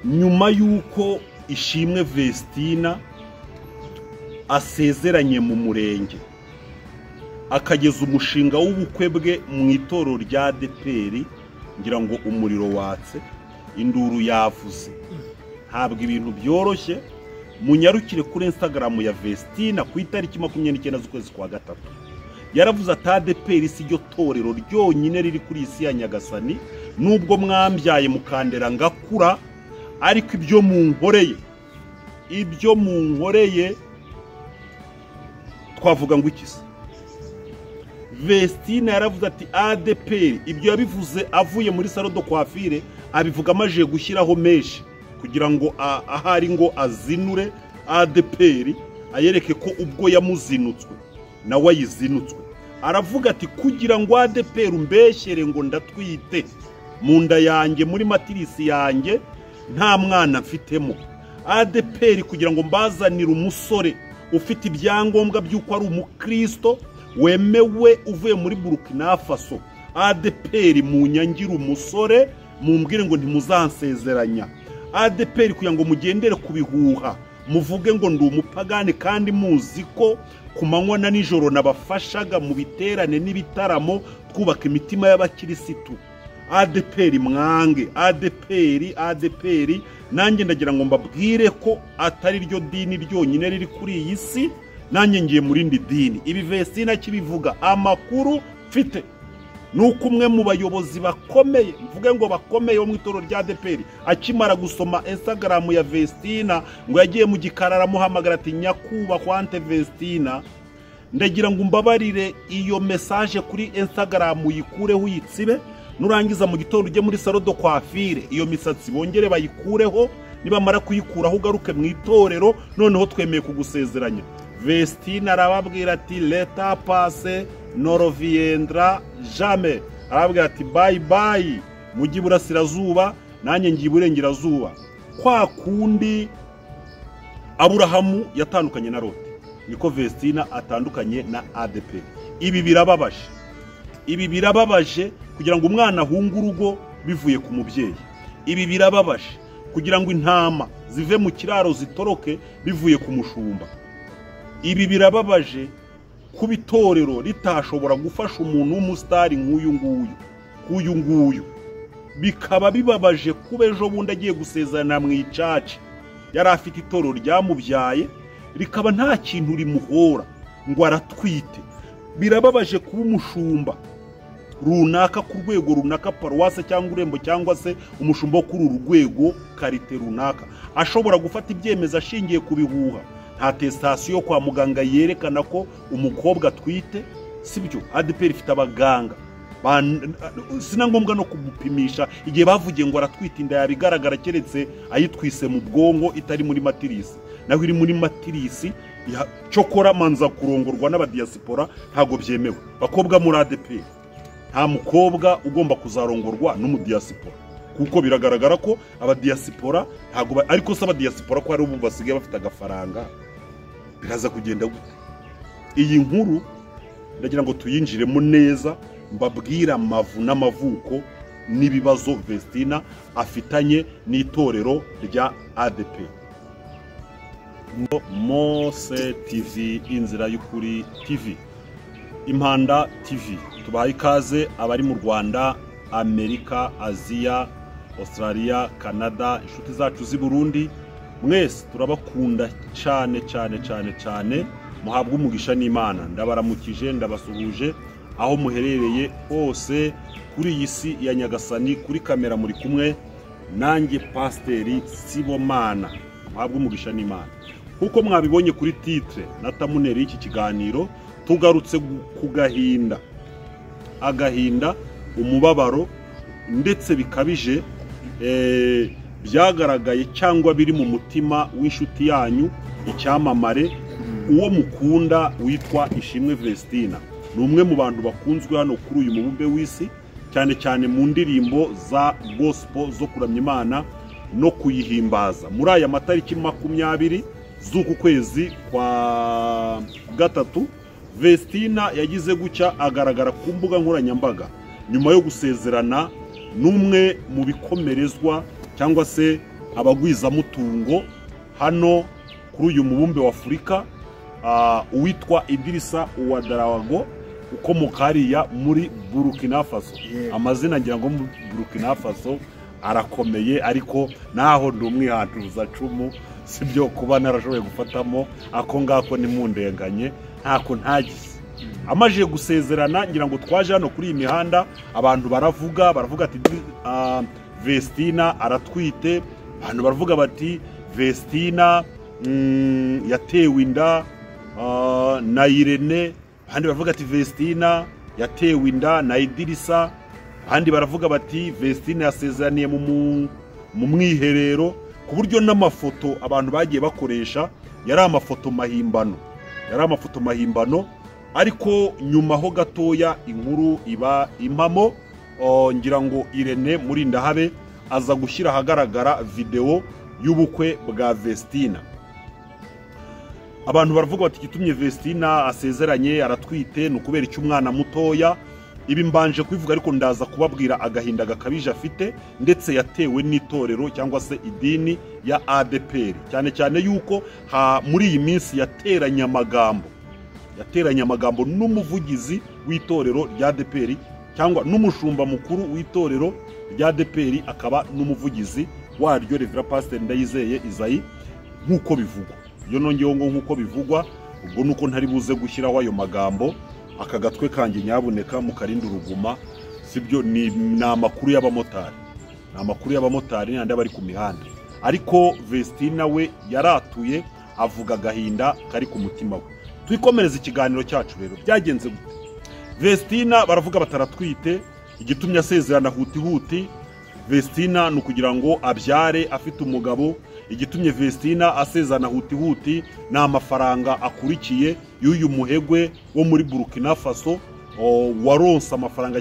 nyuma y'uko Ishimwe Vestina asezeranye mu murenge akageza umushinga w'ubukwe bwe mu itorero rya ADEPR, ngira ngo umuriro watse, induru yavuze. Ntabwo ibintu byoroshye. Munyarukire kuri Instagram ya Vestina ku itariki 29 z'ukwezi kwa gatatu. Yaravuze ati ADEPR si ryo torero ryonyine riri kuri isi ya Nyagasani, nubwo mwambyaye mukandera ngakura, ariko ibyo munkoreye twavuga ngo ikisi. Vestina yaravuze ati ADEPR ibyo yabivuze avuye muri salon de coiffure, abivuga amaje gushyiraho meshi kugira ngo ahari ngo azinure ADEPR, ayereke ko ubwo yamuzinutswe nawe ayizinutswe. Aravuga ati kugira ngo ADEPR umbeshyere ngo ndatwite mu nda yanjye muri matirisi yanjye nta mwana mfitemo, ADEPR kugira ngo mbazanire umusore ufite ibyangombwa by'uko ari umukristo wemewe uvuye muri Burkina Faso, ADEPR munyangira umusore mumbwire ngo ntimuzansezeranya, ADEPR kugira ngo mugendere kubihuha muvuge ngo ndi umupagane kandi muzi ko ku manywa na nijoro nabafashaga mu biterane n'ibitaramo twubaka imitima y'abakirisitu. ADEPR mwange, ADEPR nanjye ndagira ngo mbabwire ko atari ryo dini ryonyine riri kuri iyi si, nanjye ngiye muri ndi dini. Ibi Vestina kibivuga amakuru mfite nuko umwe mu bayobozi bakomeye, mvuge ngo bakomeye wo mu itorero rya ADEPR, akimara gusoma Instagram ya Vestina ngo yagiye mu gikarara muhamagara ati nyakubahwa Ante Vestina, ndagira ngo umbabarire iyo message kuri Instagram uyikureho uyitsibe, nurangiza mu gitondo ujye muri salon de coiffure iyo misatsi bongere bayikureho, nibamara kuyikuraho ugaruke mu itorero, noneho twemeye kugusezeranya. Vestina arababwira ati leta passe ne reviendra jamais, arababwira ati bye bye, mugi burasirazuba nanjye ngiye burengerazuba. Kwa kundi Aburahamu yatandukanye na Loti, niko Vestina atandukanye na ADEPR. Ibi birababaje kugira ngo umwana ahunga urugo bivuye ku mubyeyi. Ibi birababaje kugira ngo intama zive mu kiraro zitoroke bivuye ku mushumba. Ibi birababaje kuba itorero ritashobora gufasha umuntu w'umusitari nk'uyu nguyu. Bikaba bibabaje kuba ejo bundi agiye gusezerana mu icaci, yari afite itorero ryamubyaye rikaba nta kintu rimuhora ngo aratwite. Birababaje kuba umushumba runaka ku rwego runaka, paruwase cyangwa urembo cyangwa se umushumba kuri uru rwego karite runaka, ashobora gufata ibyemezo ashingiye ku bihuha. Nta testation kwa muganga yerekana ko umukobwa atwite, sibyo. ADEPR ifite abaganga, sina ngombwa no kumupimisha igihe bavugiye ngo aratwite inda yabigaragara, keretse ayitwise mu bwongo itari muri matirisi. Naho iri muri matirisi cyokora manza kurongorwa n'abadiaspora ntago byemewe. Bakobwa muri ADEPR nta mukobwa ugomba kuzarongorwa n'umudiaspora, kuko biragaragara ko abadiaspora ntago, ariko se abadiaspora ko ari ubu basigaye bafite agafaranga, biraza kugenda gute? Iyi nkuru ndagira ngo tuyinjiremo neza, mbabwira amavu n'amavuko n'ibibazo Vestina afitanye n'itorero rya ADEPR. Mose TV, inzira y'ukuri TV, Impanda TV, tubaha ikaze abari mu Rwanda, Amerika, Aziya, Australia, Canada, inshuti zacu z'i Burundi, mwese turabakunda cyane, muhabwa umugisha n'Imana. Ndabaramukije, ndabasuhuje aho muherereye hose kuri iyi si ya Nyagasani. Kuri kamera muri kumwe nanjye Pasiteri Sibomana, muhabwa umugisha n'Imana. Kuko mwabibonye kuri titre na thumbnail y'iki kiganiro, tugarutse ku agahinda, umubabaro ndetse bikabije byagaragaye cyangwa biri mu mutima w'inshuti yanyu, icyamamare, uwo mukunda witwa Ishimwe Vestina. Ni umwe mu bantu bakunzwe hano kuri uyu mubumbe w'isi, cyane mu ndirimbo za gospel zo kuramya Imana no kuyihimbaza. Muri aya matariki 20 z'uku kwezi kwa gatatu, Vestina yagize gucya agaragara ku mbuga nkoranyambaga nyuma yo gusezerana n'umwe mu bikomerezwa cyangwa se abagwizamutungo hano kuri uyu mubumbe wa Afurika, uwitwa Idrissa Ouattara ukomoka hariya muri Burkina Faso. Amazina ngira ngo muri Burkina Faso arakomeye, ariko naho ndi umwihantuza cumu sibyo kuba narashoboye gufatamo ako ngako nimundenganye ntako ntagize. Amaje gusezerana ngira ngo twaje hano kuri iyi mihanda, abantu baravuga ati Vestina aratwite, abantu baravuga bati Vestina yatewe inda na Irene, abandi baravuga ati Vestina yatewe inda na Idrissa, abandi baravuga bati Vestina yasezeraniye mu mwiherero, ku buryo n'amafoto abantu bagiye bakoresha yari amafoto mahimbano, ariko nyuma ho gatoya inkuru iba impamo. Ngira ngo Irene Murindahabe aza gushyira ahagaragara video y'ubukwe bwa Vestina. Abantu baravuga bati gitumye Vestina asezeranye aratwite n'ukubera icyo umwana mutoya. Ibi mbanje kubivuga, ariko ndaza kubabwira agahinda gakabije afite, ndetse yatewe n'itorero cyangwa se idini ya ADPR, cyane cyane yuko muri iyi minsi yateranye amagambo n'umuvugizi w'itorero rya ADPR, cyangwa n'umushumba mukuru w'itorero rya ADPR, akaba n'umuvugizi waryo Reverend Pastor Ndayizeye Isaie, nk'uko bivugwa. Iyo nongeyeho ngo nk'uko bivugwa, ubwo nuko ntari buze gushyiraho ayo magambo, aka gatwe kanjye nyabuneka mukarinda uruguma, sibyo. Ni amakuru y'abamotari n'andi bari ku mihanda, ariko Vestina we yaratuye avuga agahinda kari ku mutima we. Twikomereza ikiganiro cyacu rero, byagenze gute? Vestina baravuga bataratwite, igitumye asezerana huti. Vestina ni ukugira ngo abyare afite umugabo. Igitumye Vestina asezerana huti ni amafaranga akurikiye y'uyu muhegwe wo muri Burkina Faso, waronse amafaranga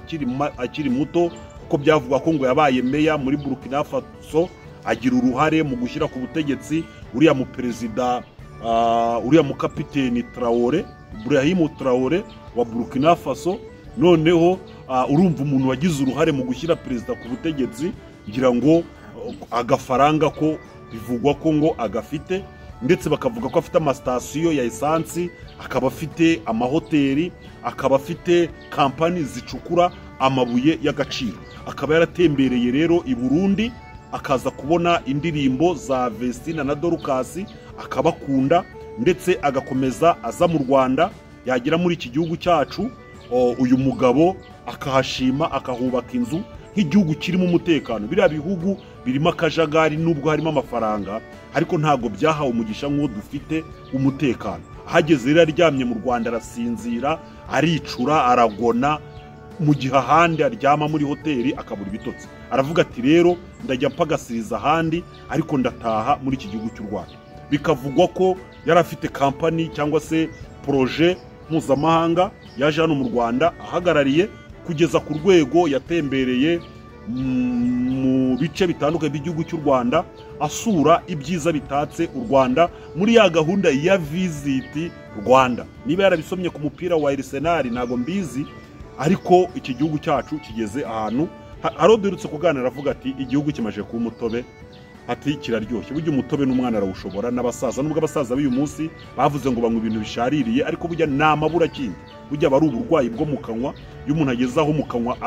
akiri muto, kuko byavuga ko ngo yabaye meya muri Burkina Faso, agira uruhare mu gushyira ku butegetsi uriya mu perezida, uriya mu kapiteni Traoré, Ibrahim Traoré wa Burkina Faso. Noneho urumva umuntu wagize uruhare mu gushyira perezida ku butegetsi, ngira ngo agafaranga ko bivugwa ko ngo agafite, ndetse bakavuga ko afite amasitasiyo ya esansi, akaba afite amahoteli, akaba afite kampani zicukura amabuye y'agaciro. Akaba yaratembereye rero i Burundi, akaza kubona indirimbo za Vestina na Dorcas, akabakunda, ndetse agakomeza aza mu Rwanda. Yagera muri iki gihugu cyacu, uyu mugabo akahashima, akahubaka inzu nk'igihugu kirimo umutekano. Biriya bihugu birimo akajagari nubwo harimo amafaranga, ariko ntago byahawe umugisha nk'uwo dufite umutekano. Hageze rero aryamye mu Rwanda arasinzira, aricura, aragona, mu gihe ahandi aryama muri hoteli akabura ibitotsi. Aravuga ati rero ndajya mpagasiriza ahandi, ariko ndataha muri iki gihugu cy'u Rwanda. Bikavugwa ko yari afite kampani cyangwa se projet mpuzamahanga yaje hano mu Rwanda ahagarariye, kugeza ku rwego yatembereye mu bice bitandukanye by'igihugu cy'u Rwanda, asura ibyiza bitatse u Rwanda muri ya gahunda ya Visit Rwanda. Niba yarabisomye ku mupira wa Arsenal ntago mbizi, ariko iki gihugu cyacu kigeze ahantu. Aroderutse kuganira avuga ati igihugu kimaje kuba umutobe, ati kiraryoshye. Burya umutobe n'umwana arawushobora, n'abasaza, nubwo abasaza b'uyu munsi bavuze ngo banywa ibintu bishaririye, ariko burya namabura kindi, burya bari uburwayi bwo mu kanwa. Iyo umuntu agezaho mu kanwa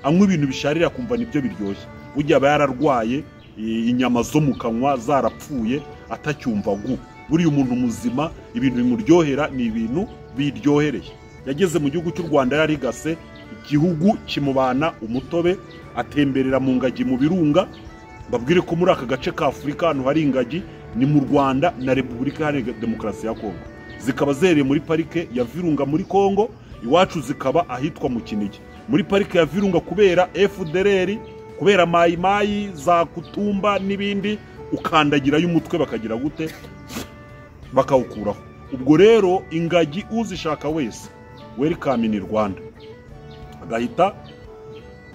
anywa ibintu bisharira kumva nibyo biryoshye, burya aba yararwaye, inyama zo mu kanwa zarapfuye atacyumva gu. Buriya umuntu muzima ibintu bimuryohera ni ibintu biryohereye. Yageze mu gihugu cy'u Rwanda yarigase, igihugu kimubana umutobe, atemberera mu ngagi mu birunga. Babwire ko muri aka gace ka Afurika hano hari ingagi, ni mu Rwanda na Repubulika Iharanira Demokarasi ya Kongo. Zikaba zereye muri parike ya Virunga muri Kongo, iwacu zikaba ahitwa mu Kinigi. Muri parike ya Virunga kubera FDLR, kubera mayimayi za Kutumba n'ibindi, ukandagira y'umutwe bakagira gute, bakawukuraho. Ubwo rero ingagi uzishaka wese welcome in Rwanda, agahita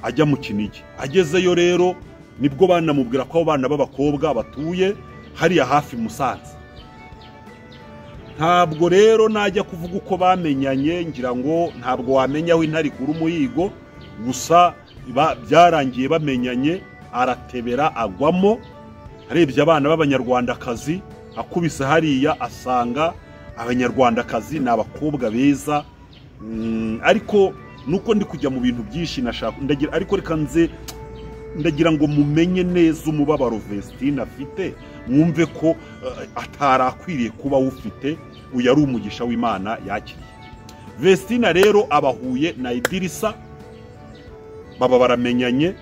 ajya mu Kinigi. Agezeyo rero nibwo banamubwira ko abana b'abakobwa batuye hariya hafi Musanze. Ntabwo rero najya kuvuga uko bamenyanye, ngira ngo ntabwo wamenya aho intari kuri umuhigo, gusa byarangiye bamenyanye, aratebera agwamo. arebye abana b'abanyarwandakazi akubise hariya asanga abanyarwandakazi ni abakobwa beza. Ariko nuko ndi kujya mu bintu byinshi nashaka ndagira, ariko reka nze ndagira ngo mumenye neza umubabaro Vestine afite, mwumve ko atarakwiriye kuba ufite, uyu ari umugisha w'Imana yakiriye. Vestine rero abahuye na Idirisa, baba baramenyanye,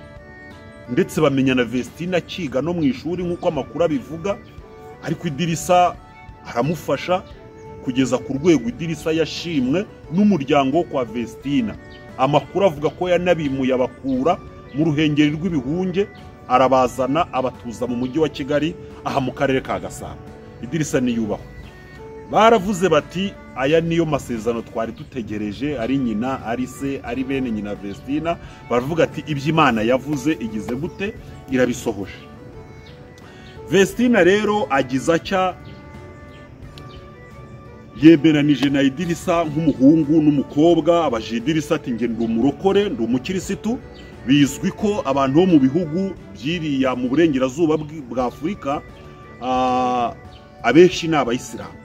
ndetse bamenyana Vestine akiga no mu ishuri nk'uko amakuru abivuga, ariko Idirisa aramufasha kugeza ku rwego Idirisa yashimwe n'umuryango kwa Vestine. Amakuru avuga ko yanabimuye abakura mu ruhengeri rw'ibihunge, arabazana abatuza mu mujyi wa Kigali, aha mu karere ka Gasabo. Idirisa niyubahwe. Baravuze bati aya niyo masezerano twari tutegereje, ari nyina, ari se, ari bene nyina Vestine. Baravuga ati iby'Imana yavuze igize gute, irabisohoje. Vestine rero agiza cya yeberanije na Idirisa nk'umuhungu n'umukobwa. Abaje Idirisa ati nge ndi umurokore, ndi umukirisitu. Bizwi ko abantu bo mu bihugu byiriya mu burengerazuba bwa Afurika abenshi ni abayisilamu.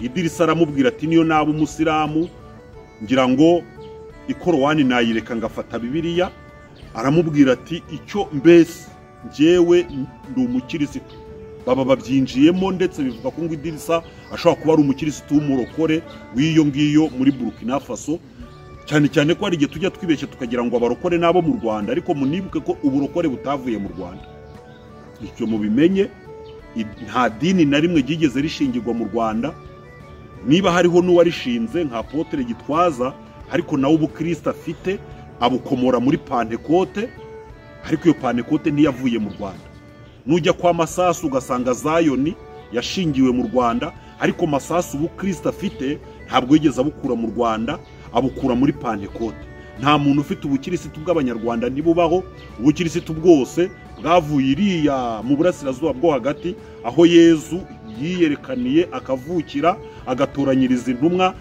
Idirisa aramubwira ati niyo naba umusilamu ngira ngo ikorowani nayireka ngafata Bibiliya. Aramubwira ati icyo mbese njyewe ndi umukirisitu. Baba babyinjiyemo, ndetse bivuga ko ngo Idirisa ashobora kuba ari umukirisitu w'umurokore w'iyo ngiyo muri Burkina Faso, cyane cyane ko hari igihe tujya twibeshye tukagira ngo abarokore nabo mu Rwanda, ariko munibuke ko uburokore butavuye mu Rwanda. Icyo mubimenye, nta dini na rimwe ryigeze rishingirwa mu Rwanda. Niba hariho n'uwarishinze nka Apotre Gitwaza, ariko nawe ubukristo afite abukomora muri Pentecote, ariko iyo Pentecote ntiyavuye mu Rwanda. Nujya kwa Masasu ugasanga Zayoni yashingiwe mu Rwanda, ariko Masasu ubukristo afite ntabwo yigeze abukura mu Rwanda, abukura muri Pentecote. Nta muntu ufite ubukirisitu bw'abanyarwanda ntibubaho. Ubukirisitu bwose bwavuye iriya mu burasirazuba bwo hagati, aho Yezu yiyerekaniye akavukira, agatoranyiriza intumwa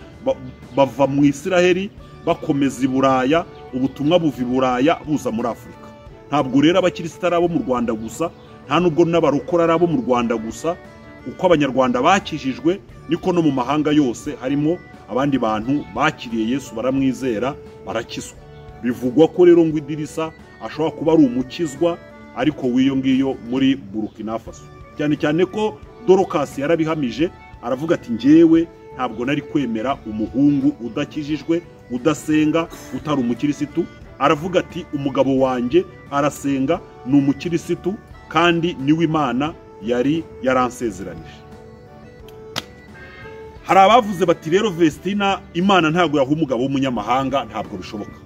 bava mu Isiraheli bakomeza i Buraya, ubutumwa buva i Buraya buza muri Afurika. Ntabwo rero abakirisitu ari abo mu Rwanda gusa, nta nubwo n'abarokora ari abo mu Rwanda gusa. Uko abanyarwanda bakijijwe niko no mu mahanga yose harimo abandi bantu bakiriye Yesu, baramwizera, barakizwa. Bivugwa ko rero ngo Idirisa ashobora kuba ari umukizwa ariko w'iyo ngiyo muri Burkina Faso, cyane cyane ko Dorokasi yarabihamije, aravuga ati njyewe ntabwo nari kwemera umuhungu udakijijwe, udasenga, utari umukirisitu. Aravuga ati umugabo wanjye arasenga, ni umukirisitu, kandi niwe Imana yari yaransezeranije. Hari abavuze bati rero Vestine Imana ntabwo yaha umugabo w'umunyamahanga, ntabwo bishoboka.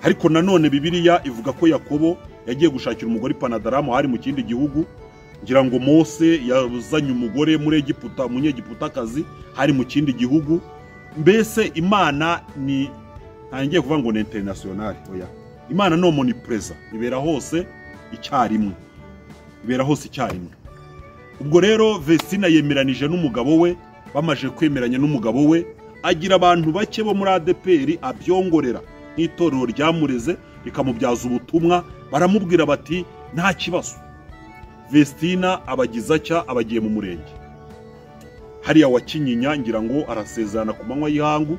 Ariko nanone Bibiliya ivuga ko Yakobo yagiye gushakira umugore Panadaramu hari mu kindi gihugu. Ngira ngo Mose yazanye umugore muri Egiputa, umunyegiputakazi hari mu kindi gihugu. Mbese Imana ni ntangiye kuvuga ngo ni international, oya. Imana no omnipresent, ibera hose icyarimwe. Ibera hose icyarimwe. Ubwo rero Vestine yemeranije n'umugabo we, bamaje kwemeranya n'umugabo we, agira abantu bake bo muri ADPR abyongorera nk'itorero ryamureze rikamubyaza ubutumwa. Baramubwira bati nta kibazo. Vestine abagiza cya abagiye mu murenge hariya wa Kinyinya, ngira ngo arasezerana ku manywa y'ihangu.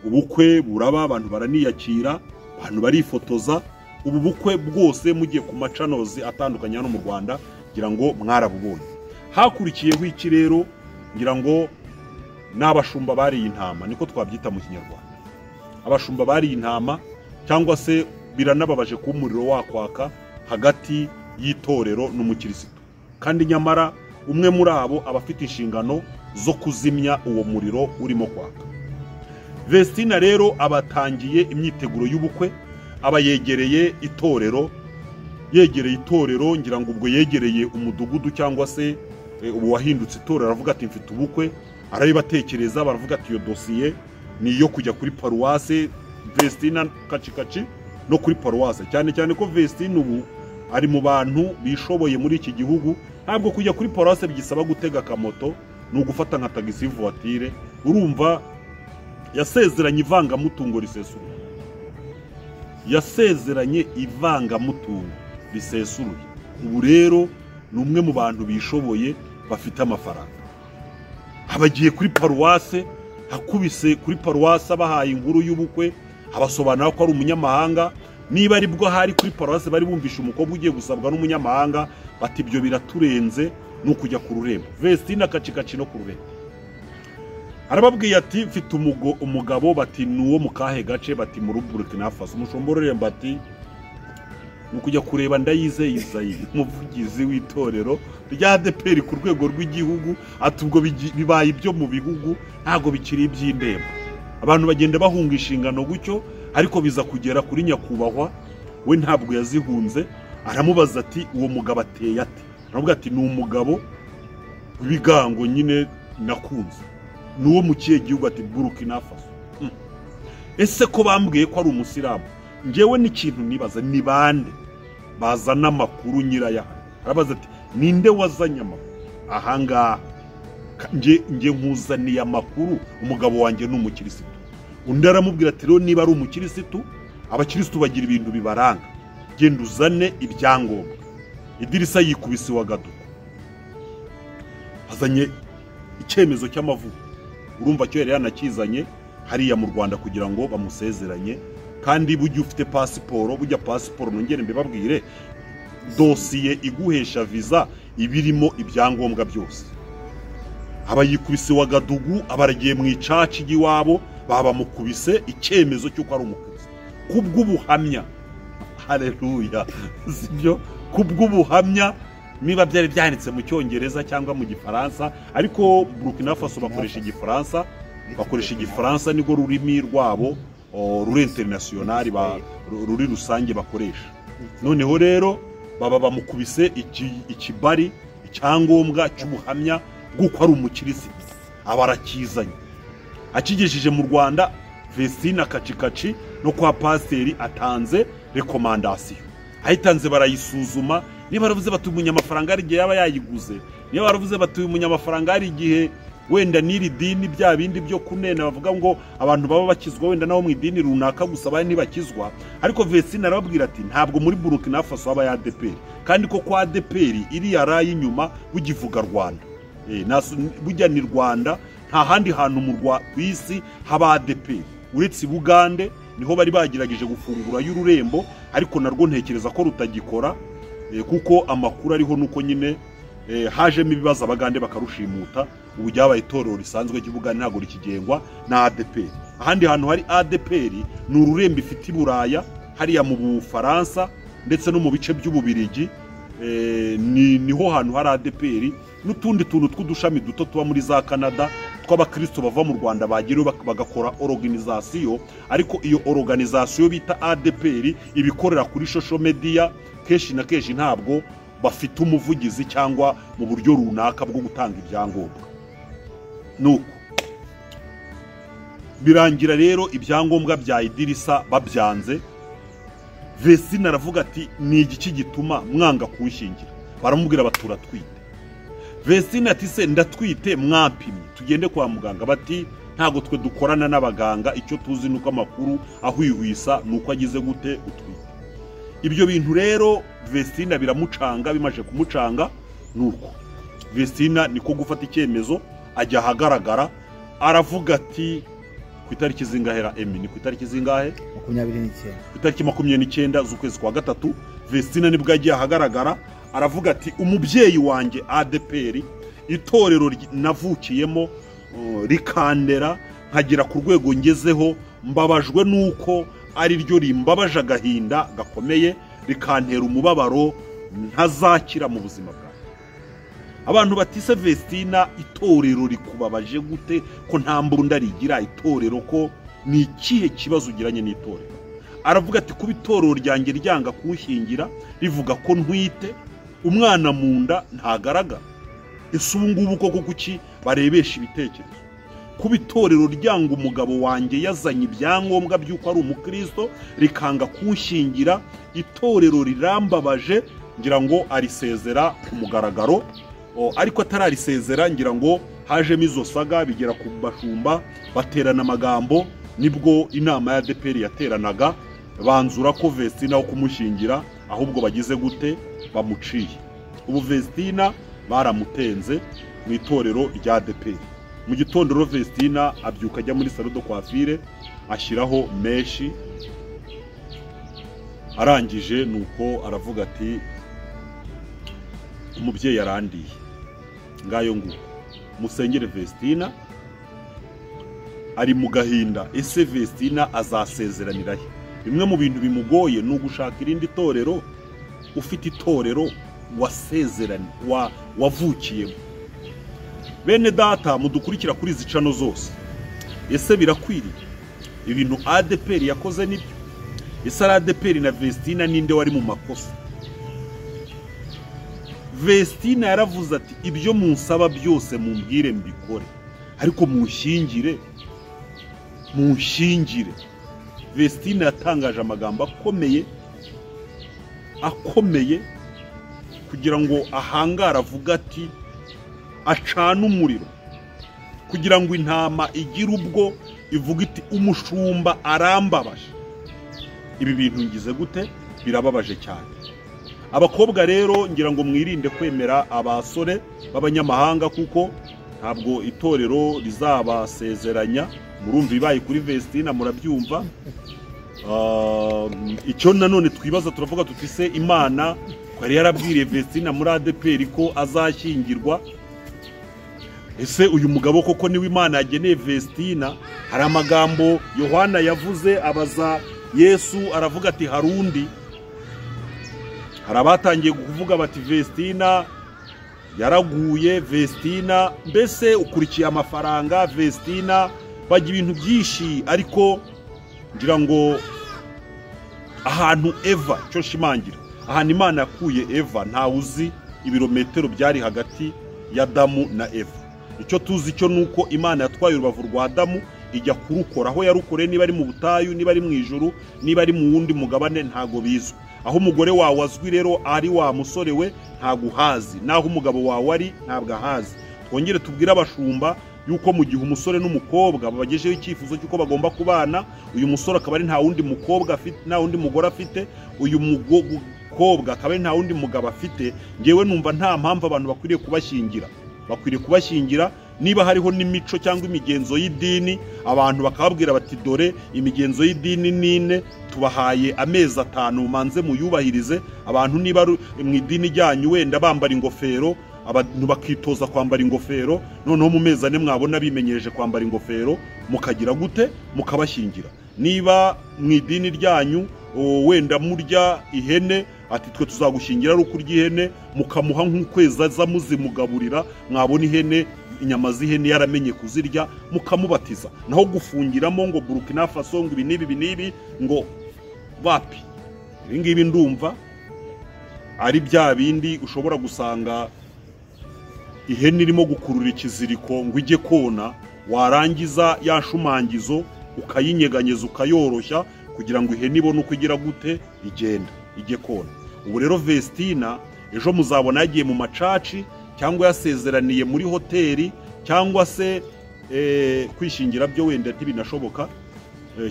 Ubukwe buraba, abantu baraniyakira, abantu barifotoza. Ubu bukwe bwose mugiye ku macanozi atandukanye hano mu Rwanda, ngira ngo mwarabubonye. Hakurikiyeho iki rero, ngira ngo n'abashumba bariye intama, niko twabyita mu Kinyarwanda. Abashumba bariye intama, cyangwa se biranababaje ku umuriro wakwaka hagati y'itorero n'umukirisitu, kandi nyamara umwe muri abo abafite inshingano zo kuzimya uwo muriro urimo kwaka. Vestine rero abatangiye imyiteguro y'ubukwe, aba yegereye itorero, ngira ngo ubwo yegereye umudugudu cyangwa se ubu wahindutse itorero. Aravuga ati mfite ubukwe, arabibatekereza, baravuga ati iyo dosiye ni iyo kujya kuri paruwase. Vestine kacikaci no kuri paruwase, cyane cyane ko Vestine ubu ari mu bantu bishoboye muri iki gihugu. Ntabwo kujya kuri paruwase bigisaba gutega akamoto, ni ugufata nka tagisi voiture. Urumva yasezeranye ivangamutungo risesuye, yasezeranye ivangamutungo risesuye. Ubu rero ni umwe mu bantu bishoboye bafite amafaranga. Abagiye kuri paruwase, hakubise kuri paruwase abahaye inkuru y'ubukwe, abasobanura ko ari umunyamahanga. Niba ari bwo hari kuri paruwase bari bumvisha umukobwa ugiye gusabwa n'umunyamahanga, bati ibyo biraturenze no kujya ku rurembo. Vestine akacikaci no ku rurembo. Arababwiye ati mfite umugabo, bati nuwo mu kahe gace, bati mu Burkina Faso. Umushumba ururembo ati nukujya kureba Ndayizeye Isayi, umuvugizi w'itorero rya ADEPR ku rwego rw'igihugu. Ati ubwo bibaye ibyo mu bihugu ntago bikiri iby'indembo. Abantu bagenda bahunga inshingano gutyo, ariko biza kugera kuri nyakubahwa we ntabwo yazihunze. Aramubaza ati uwo mugabo ateye ate? Aravuga ati ni umugabo w'ibigango nyine nakunze. Nuwo mu kiye gihugu? Ati Burkina Faso. Ese ko bambwiye ko ari umusilamu, ngewe n'ikintu nibaza ni bande bazana amakuru nyiraya? Arabaza ati ninde wazanye amakuru ahangaha? Nge nkuzaniye amakuru, umugabo wanjye ni umukirisitu. Undi aramubwira ati rero niba ari umukirisitu, abakirisitu bagira ibintu bibaranga, genda uzane ibyangombwa. Idirisa yikubise wa Gaduku, azanye icyemezo cy'amavuko. Urumva cyo yari yanakizanye hariya mu Rwanda kugira ngo bamusezeranye. Kandi bujye ufite pasiporo, bujya pasiporo nongere mbibabwire, dosiye iguhesha visa ibirimo ibyangombwa byose. Abayikubise wa Gadugu, abaragiye mu icaci giwabo, baba mukubise icyemezo cy'uko ari umukristo kubw'ubuhamya. Haleluya. Sibyo kubw'ubuhamya, niba byari byanditse mu Cyongereza cyangwa mu Gifaransa, ariko Burkina Faso bakoresha Igifaransa. Bakoresha Igifaransa nigo rurimi rwabo ruri international, ruri rusange bakoresha. Noneho rero baba bamukubise ikibari, icyangombwa cy'ubuhamya bw'uko ari umukirisitu. Abarakizanye akigejeje mu Rwanda. Vestine akacikaci no kwa pasiteri atanze rekomandasiyo. Ayitanze barayisuzuma. Niba baravuze batuye umunyamafaranga ari igihe yaba yayiguze, niba baravuze batuye umunyamafaranga ari igihe wenda n'iri dini bya bindi byo kunena bavuga ngo abantu baba bakizwa wenda naho mu idini runaka gusa bari ntibakizwa. Ariko Vestine arababwira ati ntabwo muri Burkina Faso haba ya ADEPR, kandi ko kwa ADEPR iri yaraye inyuma bugivuga Rwanda. Bujya ni Rwanda, nta handi hantu mu isi haba ADEPR uretse Bugande. Niho bari bagirageje gufungura y'ururembo, ariko narwo ntekereza ko rutagikora, kuko amakuru ariho nuko nyine hajemo ibibazo abagande bakarushimuta. Ubu ryabaye itorero risanzwe ry'Ubugande, ntabwo rikigengwa na ADEPR. Ahandi hantu hari ADEPR ni ururembo ifite i Buraya, hariya mu Bufaransa ndetse no mu bice by'Ububirigi. Niho hantu hari ADEPR n'utundi tuntu tw'udushami duto tuba muri za Canada tw'abakristo bava mu Rwanda bagiriwe bagakora organisation. Ariko iyo organisation bita ADEPR ibikorera kuri social media, keshi na keshi ntabwo bafite umuvugizi cyangwa mu buryo runaka bwo gutanga ibyangombwa. Nuko birangira rero ibyangombwa bya Idirisa babyanze. Vestine aravuga ati ni igiki gituma mwanga kunshingira? Baramubwira baturatwite. Vestine ati se ndatwite, mwapimye tugende kwa muganga? Bati ntago twe dukorana n'abaganga, icyo tuzi nuko amakuru ahwihwisa nuko agize gute utwite. Ibyo bintu rero Vestine biramucanga. Bimaje kumucanga, nuko Vestine niko gufata icyemezo, ajya ahagaragara, aravuga ati ku itariki zingahera ni ku itariki zingahe? 29. Ku itariki 29 z'ukwezi kwa gatatu, Vestine nibwo agiye ahagaragara, aravuga ati umubyeyi wanjye ADEPR, itorero navukiyemo rikandera nkagira ku rwego ngezeho, mbabajwe nuko ari ryo rimbabaje agahinda gakomeye, rikantera umubabaro ntazakira mu buzima bwawe. Abantu batise Vestine, itorero rikubabaje gute ko nta mbunda rigira? Itorero ko ni ikihe kibazo ugiranye n'itorero? Aravuga ati kuba itorero ryanjye ryanga kunshingira rivuga ko ntwite, umwana mu nda ntagaragara. Ese ubu ngubu koko kuki barebesha ibitekerezo? Kuba itorero ryanga umugabo wanjye yazanye ibyangombwa by'uko ari umukristo rikanga kunshingira, itorero rirambabaje. Ngira ngo arisezera ku mugaragaro, ariko atararisezera ngira ngo hajemo izo saga bigera ku bashumba baterana amagambo. Nibwo inama ya ADEPR yateranaga banzura ko Vestine aho kumushingira ahubwo bagize gute bamuciye. ubu Vestina baramutenze mu itorero rya ADEPR. Mu gitondo ro Vestina abyuka ajya muri salon de coiffure ashyiraho meshi, arangije nuko aravuga ati umubyeyi arandiye ngayo ngo musengere Vestina, ari mu gahinda. Ese Vestina azasezeranira he? Bimwe mu bintu bimugoye ni ugushaka irindi torero, ufite itorero wasezeranye wavukiyemo. Bene data mudukurikira kuri izi cano zose, ese birakwiriye ibintu ADEPR yakoze nibyo? Ese ADEPR na Vestina ninde wari mu makosa? Vestina yaravuze ati ibyo munsaba byose mumbwire mbikore, ariko munshingire. Vestina yatangaje amagambo akomeye kugira ngo ahangara avuga ati acana umuriro, kugira ngo intama igire ubwo ivuga iti umushumba arambabaje. Ibi bintu ngize gute? Birababaje cyane. Abakobwa rero ngira ngo mwirinde kwemera abasore b'abanyamahanga, kuko ntabwo itorero rizabasezeranya. Murumva ibaye kuri Vestina, murabyumva. Icyo nanone twibaza, turavuga tutise Imana ko yari yarabwiriye Vestina muri ADEPR ko azashyingirwa. Ese uyu mugabo koko niwe Imana yageneye Vestina? Hari amagambo Yohana yavuze abaza Yesu, aravuga ati harundi. Hari abatangiye kuvuga bati Vestina yaraguye, Vestina mbese ukurikiye amafaranga, Vestina bajya ibintu byinshi. Ariko ngira ngo ahantu Eva, cyo shimangira, ahantu Imana yakuye Eva nta uzi ibirometero byari hagati ya Adamu na Eva. Icyo tuzi cyo nuko Imana yatwaye urubavu rwa Adamu ijya kurukora aho yarukoreye, niba ari mu butayu, niba ari mu ijuru, niba ari mu wundi mugabane ntago bizwe. Aho umugore wawe azwi rero ari wa musore we ntago uhazi, naho umugabo wawe ari ntabwo ahazi. Twongere tubwire abashumba yuko mu gihe umusore n'umukobwa babagejeho icyifuzo cy'uko bagomba kubana, uyu musore akaba ari nta wundi mukobwa afite, nta wundi mugore afite, uyu mukobwa akaba ari nta wundi mugabo afite, ngewe numva nta mpamvu abantu bakwiriye kubashyingira. Bakwiriye kubashyingira niba hariho n'imico cyangwa imigenzo y'idini, abantu bakababwira bati dore imigenzo y'idini nine, tubahaye amezi 5 manze muyubahirize. Abantu niba mu idini ryanyu wenda bambara ingofero, abantu bakitoza kwambara ingofero, noneho mu mezi 4 mwabona bimenyereje kwambara ingofero, mukagira gute? Mukabashyingira. Niba mu idini ryanyu wenda murya ihene, ati twe tuzagushyingira ari ukurya ihene, mukamuha nk'ukwezi aza muzimugaburira, mwabona ihene, inyama z'ihene yaramenye kuzirya, mukamubatiza. Naho gufungiramo ngo Burkina Faso ngo ibi nibi ngo wapi. Ibi ngibi ndumva ari bya bindi ushobora gusanga ihene irimo gukurura ikiziriko ngo ijye kona, warangiza yashumangizo ukayinyeganyeza ukayoroshya kugira ngo ihene ibone uko igira gute igenda ijye kona. Ubu rero Vestina ejo muzabona yagiye mu macaci, cyangwa yasezeraniye muri hoteli, cyangwa se kwishingira byo wenda ntibinashoboka,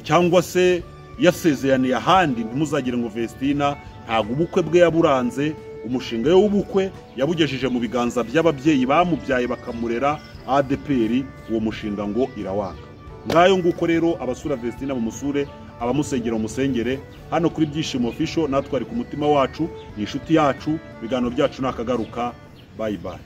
cyangwa se yasezeraniye ahandi. Ntimuzagire ngo Vestina ntago ubukwe bwe yaburanze, umushinga w'ubukwe yabugejeje mu biganza by'ababyeyi bamubyaye bakamurera ADEPR, uwo mushinga ngo irawanga. Ngayo nguko rero abasura Vestina mu musure, abamusengera umusengere. Hano kuri Byishimo Official natwe ari ku mutima wacu, ni inshuti yacu, ibiganiro byacu nakagaruka. Bye bye.